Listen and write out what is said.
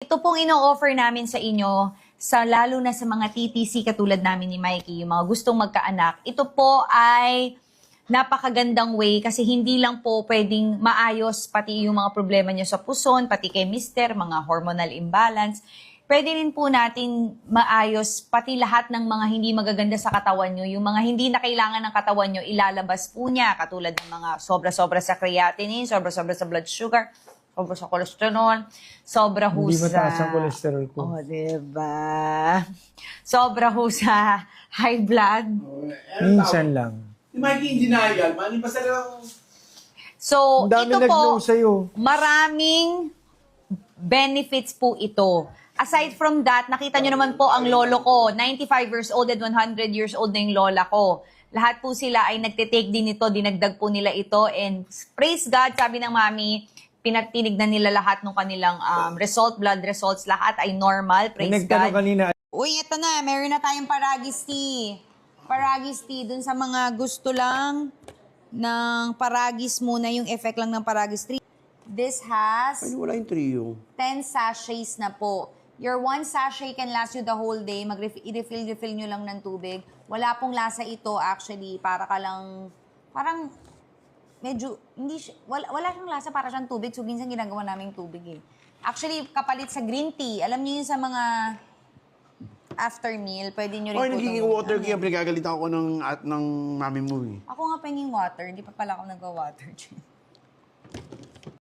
ito pong ino-offer namin sa inyo, lalo na sa mga TTC katulad namin ni Mikey, yung mga gustong magkaanak, ito po ay napakagandang way kasi hindi lang po pwedeng maayos pati yung mga problema nyo sa puson, pati kay mister, mga hormonal imbalance. Pwede rin po natin maayos pati lahat ng mga hindi magaganda sa katawan nyo. Yung mga hindi na kailangan ng katawan nyo, ilalabas po niya. Katulad ng mga sobra-sobra sa creatinine, sobra-sobra sa blood sugar, sobra sa cholesterol, sobra ho Hindi sa... mataas ang cholesterol ko. Oh, diba? Sobra ho sa high blood. Minsan lang. Si Mikey in denial, mani pa sa lang. So, Ang dami ito nag-know po, sa'yo. maraming benefits po ito. Aside from that, nakita nyo naman po ang lolo ko, 95 years old and 100 years old na yung lola ko. Lahat po sila ay nagtitake din ito, dinagdag po nila ito, and praise God, sabi ng mami, tinignan nila lahat ng kanilang blood results, lahat ay normal, praise Nagtanong God. kanina, Uy, ito na, meron na tayong Paragis tea. Paragis tea, dun sa mga gusto lang ng Paragis muna, yung effect lang ng Paragis tea. This has Ay, wala yung trio. 10 sachets na po. Your one sachet can last you the whole day. I-refill nyo lang ng tubig. Wala pong lasa ito actually. Para ka lang, parang medyo, hindi, wala siyang lasa para siyang tubig. So, minsan ginagawa namin tubig eh. Actually, kapalit sa green tea. Alam niyo yun sa mga after meal, pwede nyo rin Ay, po nagiging itong- water kaya pinagagalitan ako ng mami mo eh. Ako nga penging water. Hindi pa pala ako nag-water.